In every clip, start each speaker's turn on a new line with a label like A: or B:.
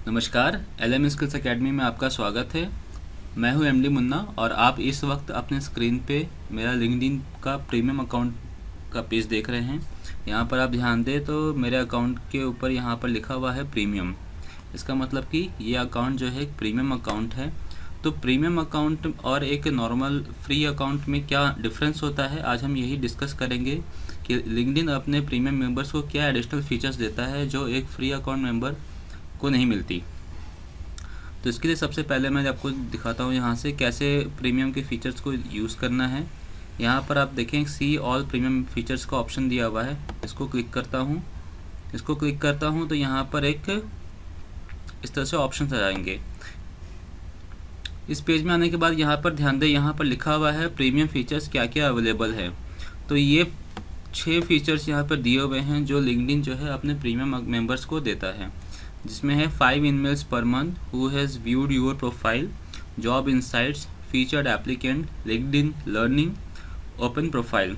A: नमस्कार, LM skills academy में आपका स्वागत है। मैं हूं एमडी मुन्ना और आप इस वक्त अपने स्क्रीन पे मेरा लिंक्डइन का प्रीमियम अकाउंट का पेज देख रहे हैं। यहां पर आप ध्यान दें तो मेरे अकाउंट के ऊपर यहां पर लिखा हुआ है प्रीमियम। इसका मतलब कि ये अकाउंट जो है एक प्रीमियम अकाउंट है। तो प्रीमियम अकाउंट और एक नॉर्मल फ्री अकाउंट में क्या डिफरेंस होता है, आज हम यही डिस्कस करेंगे कि लिंक्डइन अपने प्रीमियम मेंबर्स को क्या एडिशनल फीचर्स देता है जो एक फ्री अकाउंट मेंबर को नहीं मिलती। तो इसके लिए सबसे पहले मैं आपको दिखाता हूँ यहाँ से कैसे प्रीमियम के फीचर्स को यूज़ करना है। यहाँ पर आप देखें सी ऑल प्रीमियम फीचर्स का ऑप्शन दिया हुआ है। इसको क्लिक करता हूँ तो यहाँ पर एक इस तरह से ऑप्शन आ जाएंगे। इस पेज में आने के बाद यहाँ पर ध्यान दें, यहाँ पर लिखा हुआ है प्रीमियम फीचर्स क्या क्या अवेलेबल है। तो ये 6 फीचर्स यहाँ पर दिए हुए हैं जो लिंक्डइन जो है अपने प्रीमियम मेंबर्स को देता है, जिसमें है 5 emails per month, who has viewed your profile, job insights, featured applicant, LinkedIn learning, open profile.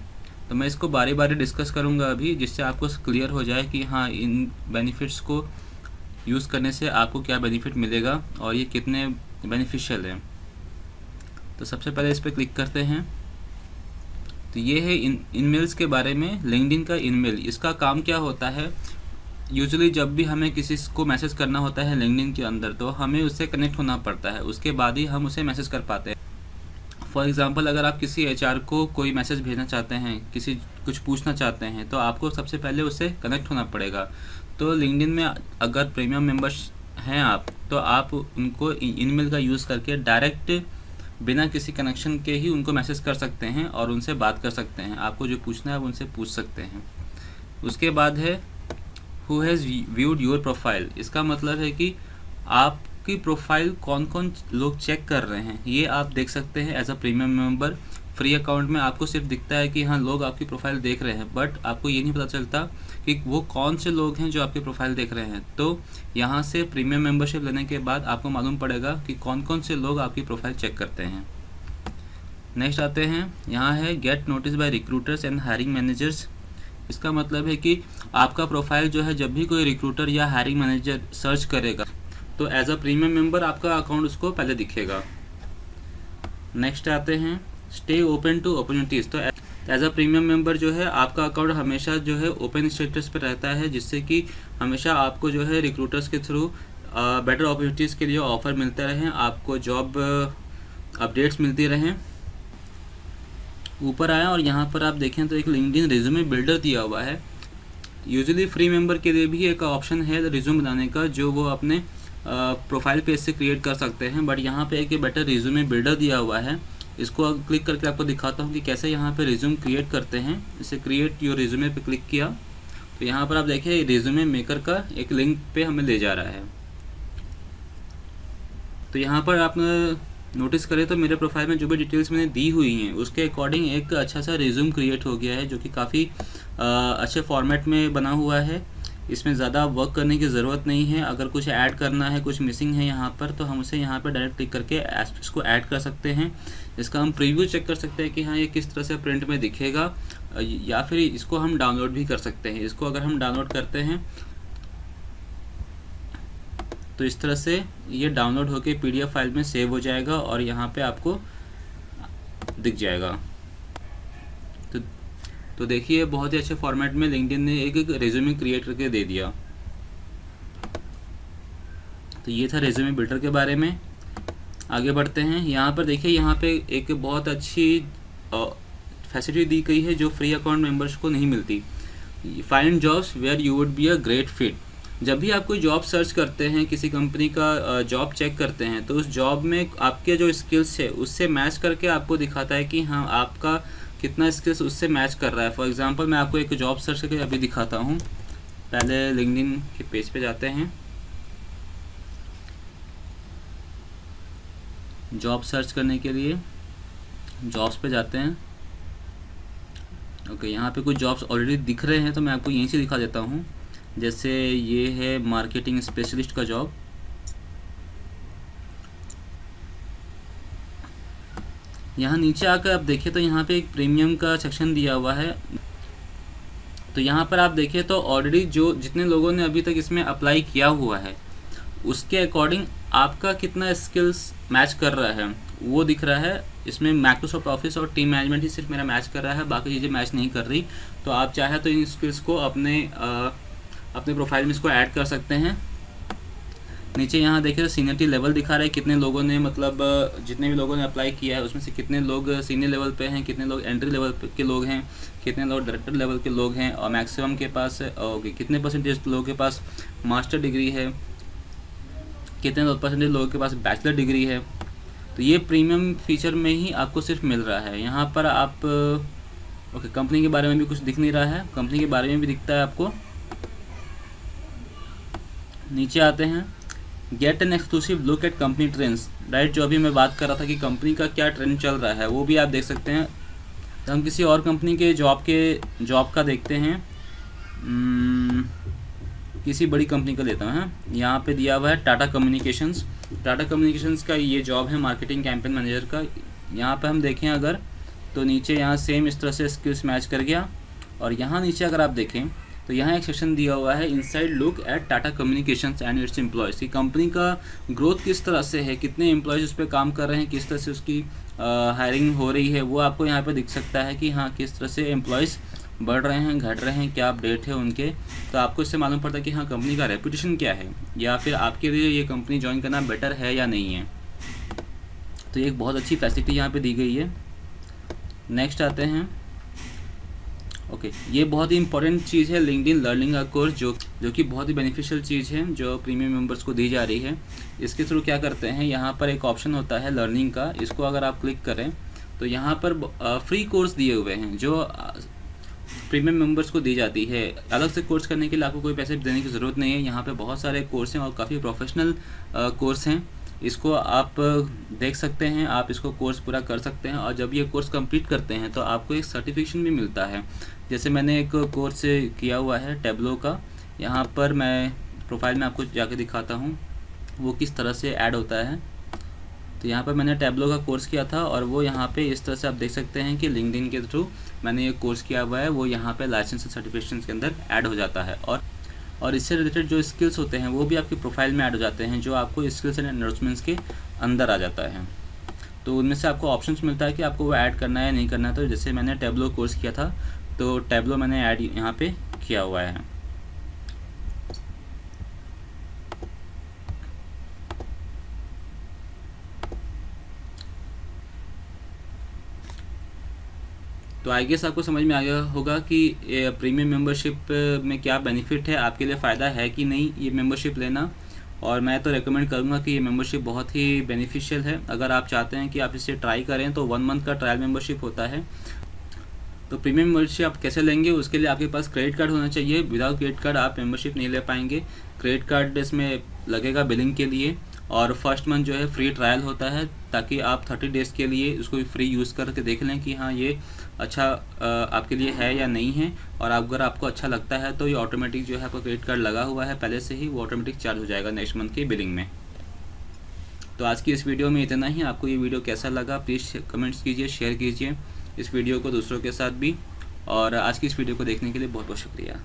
A: तो मैं इसको बारी बारी डिस्कस करूंगा अभी, जिससे आपको क्लियर हो जाए कि हाँ इन बेनिफिट्स को यूज़ करने से आपको क्या बेनिफिट मिलेगा और ये कितने बेनिफिशियल है। तो सबसे पहले इस पर क्लिक करते हैं। तो ये है ईमेल्स के बारे में। लिंक्डइन का ईमेल, इसका काम क्या होता है, यूजुअली जब भी हमें किसी को मैसेज करना होता है लिंक्डइन के अंदर तो हमें उससे कनेक्ट होना पड़ता है, उसके बाद ही हम उसे मैसेज कर पाते हैं। फॉर एग्जांपल, अगर आप किसी एचआर को कोई मैसेज भेजना चाहते हैं, किसी कुछ पूछना चाहते हैं, तो आपको सबसे पहले उससे कनेक्ट होना पड़ेगा। तो लिंक्डइन में अगर प्रीमियम मेंबर्स हैं आप, तो आप उनको ईमेल का यूज़ करके डायरेक्ट बिना किसी कनेक्शन के ही उनको मैसेज कर सकते हैं और उनसे बात कर सकते हैं। आपको जो पूछना है आप उनसे पूछ सकते हैं। उसके बाद है who has viewed your profile. इसका मतलब है कि आपकी प्रोफाइल कौन कौन लोग चेक कर रहे हैं, ये आप देख सकते हैं as a premium member. Free account में आपको सिर्फ दिखता है कि हाँ लोग आपकी प्रोफाइल देख रहे हैं, बट आपको ये नहीं पता चलता कि वो कौन से लोग हैं जो आपकी प्रोफाइल देख रहे हैं। तो यहाँ से प्रीमियम मेंबरशिप लेने के बाद आपको मालूम पड़ेगा कि कौन कौन से लोग आपकी प्रोफाइल चेक करते हैं। नेक्स्ट आते हैं, यहाँ है get notice by recruiters and hiring managers. इसका मतलब है कि आपका प्रोफाइल जो है जब भी कोई रिक्रूटर या हायरिंग मैनेजर सर्च करेगा तो एज अ प्रीमियम मेंबर आपका अकाउंट उसको पहले दिखेगा। नेक्स्ट आते हैं स्टे ओपन टू अपॉर्चुनिटीज़। तो एज अ प्रीमियम मेंबर जो है आपका अकाउंट हमेशा जो है ओपन स्टेटस पर रहता है, जिससे कि हमेशा आपको जो है रिक्रूटर्स के थ्रू बेटर अपॉर्चुनिटीज़ के लिए ऑफर मिलते रहें, आपको जॉब अपडेट्स मिलती रहें। ऊपर आया और यहाँ पर आप देखें तो एक लिंक्डइन रिज्यूमे बिल्डर दिया हुआ है। यूजुअली फ्री मेंबर के लिए भी एक ऑप्शन है रिज्यूम बनाने का, जो वो अपने प्रोफाइल पेज से क्रिएट कर सकते हैं, बट यहाँ पे एक बेटर रिज्यूमे बिल्डर दिया हुआ है। इसको क्लिक करके आपको दिखाता हूँ कि कैसे यहाँ पे रिज्यूम क्रिएट करते हैं। इसे क्रिएट योर रिज्यूमे पे क्लिक किया तो यहाँ पर आप देखिए रिज्यूमे मेकर का एक लिंक पे हमें ले जा रहा है। तो यहाँ पर आप नोटिस करें तो मेरे प्रोफाइल में जो भी डिटेल्स मैंने दी हुई हैं उसके अकॉर्डिंग एक अच्छा सा रिज्यूम क्रिएट हो गया है, जो कि काफ़ी अच्छे फॉर्मेट में बना हुआ है। इसमें ज़्यादा वर्क करने की ज़रूरत नहीं है। अगर कुछ ऐड करना है, कुछ मिसिंग है यहाँ पर, तो हम उसे यहाँ पर डायरेक्ट क्लिक करके इसको ऐड कर सकते हैं। इसका हम प्रीव्यू चेक कर सकते हैं कि हाँ ये किस तरह से प्रिंट में दिखेगा, या फिर इसको हम डाउनलोड भी कर सकते हैं। इसको अगर हम डाउनलोड करते हैं तो इस तरह से ये डाउनलोड होके PDF फाइल में सेव हो जाएगा और यहाँ पे आपको दिख जाएगा। तो देखिए बहुत ही अच्छे फॉर्मेट में लिंक्डइन ने एक रेज्यूमे क्रिएट करके दे दिया। तो ये था रेज्यूमे बिल्डर के बारे में। आगे बढ़ते हैं। यहाँ पर देखिए, यहाँ पे एक बहुत अच्छी फैसिलिटी दी गई है जो फ्री अकाउंट मेंबर्स को नहीं मिलती। Find jobs where you would be a great fit. जब भी आप कोई जॉब सर्च करते हैं, किसी कंपनी का जॉब चेक करते हैं, तो उस जॉब में आपके जो स्किल्स है उससे मैच करके आपको दिखाता है कि हाँ आपका कितना स्किल्स उससे मैच कर रहा है। फॉर एग्जांपल मैं आपको एक जॉब सर्च करके अभी दिखाता हूँ। पहले लिंक्डइन के पेज पे जाते हैं, जॉब सर्च करने के लिए जॉब्स पे जाते हैं। ओके, यहाँ पे कुछ जॉब्स ऑलरेडी दिख रहे हैं तो मैं आपको यहीं से दिखा देता हूँ। जैसे ये है मार्केटिंग स्पेशलिस्ट का जॉब। यहाँ नीचे आकर आप देखिए तो यहाँ पे एक प्रीमियम का सेक्शन दिया हुआ है। तो यहाँ पर आप देखिए तो ऑलरेडी जो जितने लोगों ने अभी तक इसमें अप्लाई किया हुआ है उसके अकॉर्डिंग आपका कितना स्किल्स मैच कर रहा है वो दिख रहा है। इसमें माइक्रोसॉफ्ट ऑफिस और टीम मैनेजमेंट ही सिर्फ मेरा मैच कर रहा है, बाकी चीज़ें मैच नहीं कर रही। तो आप चाहे तो इन स्किल्स को अपने प्रोफाइल में इसको ऐड कर सकते हैं। नीचे यहाँ देखिए सीनियरिटी लेवल दिखा रहा है, कितने लोगों ने मतलब जितने भी लोगों ने अप्लाई किया है उसमें से कितने लोग सीनियर लेवल पे हैं, कितने लोग एंट्री लेवल के लोग हैं, कितने लोग डायरेक्टर लेवल के लोग हैं, और मैक्सिमम के पास कितने परसेंटेज लोगों के पास मास्टर डिग्री है, कितने परसेंटेज लोगों के पास बैचलर डिग्री है। तो ये प्रीमियम फीचर में ही आपको सिर्फ मिल रहा है। यहाँ पर आप कंपनी के बारे में भी कुछ दिख नहीं रहा है, कंपनी के बारे में भी दिखता है आपको। नीचे आते हैं, get an exclusive look at company trends, right. जो अभी मैं बात कर रहा था कि कंपनी का क्या ट्रेंड चल रहा है वो भी आप देख सकते हैं। तो हम किसी और कंपनी के जॉब का देखते हैं, किसी बड़ी कंपनी का लेता हूँ। यहाँ पे दिया हुआ है टाटा कम्युनिकेशंस। टाटा कम्युनिकेशंस का ये जॉब है मार्केटिंग कैंपेन मैनेजर का। यहाँ पे हम देखें अगर तो नीचे यहाँ सेम इस तरह से स्किल्स मैच कर गया। और यहाँ नीचे अगर आप देखें तो यहाँ एक सेक्शन दिया हुआ है inside look at Tata communications and it's employees की कंपनी का ग्रोथ किस तरह से है, कितने एम्प्लॉयज़ उस पर काम कर रहे हैं, किस तरह से उसकी हायरिंग हो रही है, वो आपको यहाँ पे दिख सकता है कि हाँ किस तरह से एम्प्लॉयज़ बढ़ रहे हैं, घट रहे हैं, क्या अपडेट है उनके। तो आपको इससे मालूम पड़ता है कि हाँ कंपनी का रेपुटेशन क्या है, या फिर आपके लिए ये कंपनी ज्वाइन करना बेटर है या नहीं है। तो ये एक बहुत अच्छी फैसिलिटी यहाँ पे दी गई है। नेक्स्ट आते हैं, ओके ये बहुत ही इंपॉर्टेंट चीज़ है लिंक्डइन लर्निंग का कोर्स, जो कि बहुत ही बेनिफिशियल चीज़ है जो प्रीमियम मेंबर्स को दी जा रही है। इसके थ्रू क्या करते हैं, यहाँ पर एक ऑप्शन होता है लर्निंग का, इसको अगर आप क्लिक करें तो यहाँ पर फ्री कोर्स दिए हुए हैं जो प्रीमियम मेंबर्स को दी जाती है। अलग से कोर्स करने के लिए आपको कोई पैसे देने की ज़रूरत नहीं है। यहाँ पे बहुत सारे कोर्स हैं और काफ़ी प्रोफेशनल कोर्स हैं। इसको आप देख सकते हैं, आप इसको कोर्स पूरा कर सकते हैं, और जब ये कोर्स कंप्लीट करते हैं तो आपको एक सर्टिफिकेशन भी मिलता है। जैसे मैंने एक कोर्स किया हुआ है टेबलो का, यहाँ पर मैं प्रोफाइल में आपको जाके दिखाता हूँ वो किस तरह से ऐड होता है। तो यहाँ पर मैंने टेबलो का कोर्स किया था और वो यहाँ पे इस तरह से आप देख सकते हैं कि लिंक्डइन के थ्रू मैंने ये कोर्स किया हुआ है, वो यहाँ पे लाइसेंस सर्टिफिकेशन के अंदर ऐड हो जाता है। और इससे रिलेटेड जो स्किल्स होते हैं वो भी आपकी प्रोफाइल में ऐड हो जाते हैं, जो आपको स्किल्स एंड एंडोर्समेंट्स के अंदर आ जाता है। तो उनमें से आपको ऑप्शंस मिलता है कि आपको वो ऐड करना है या नहीं करना है। तो जैसे मैंने टेबलो कोर्स किया था तो टेबलो मैंने ऐड यहाँ पे किया हुआ है। तो आई गेस आपको समझ में आ गया होगा कि प्रीमियम मेंबरशिप में क्या बेनिफिट है, आपके लिए फ़ायदा है कि नहीं ये मेंबरशिप लेना। और मैं तो रेकमेंड करूँगा कि ये मेंबरशिप बहुत ही बेनिफिशियल है। अगर आप चाहते हैं कि आप इसे ट्राई करें तो 1 मंथ का ट्रायल मेंबरशिप होता है। तो प्रीमियम मेंबरशिप आप कैसे लेंगे, उसके लिए आपके पास क्रेडिट कार्ड होना चाहिए। विदाउट क्रेडिट कार्ड आप मेंबरशिप नहीं ले पाएंगे। क्रेडिट कार्ड इसमें लगेगा बिलिंग के लिए, और फर्स्ट मंथ जो है फ्री ट्रायल होता है, ताकि आप 30 डेज़ के लिए उसको फ्री यूज़ करके देख लें कि हाँ ये अच्छा आपके लिए है या नहीं है। और अगर आपको अच्छा लगता है तो ये ऑटोमेटिक जो है आपका क्रेडिट कार्ड लगा हुआ है पहले से ही, वो ऑटोमेटिक चार्ज हो जाएगा नेक्स्ट मंथ की बिलिंग में। तो आज की इस वीडियो में इतना ही। आपको ये वीडियो कैसा लगा प्लीज़ कमेंट्स कीजिए, शेयर कीजिए इस वीडियो को दूसरों के साथ भी। और आज की इस वीडियो को देखने के लिए बहुत बहुत शुक्रिया।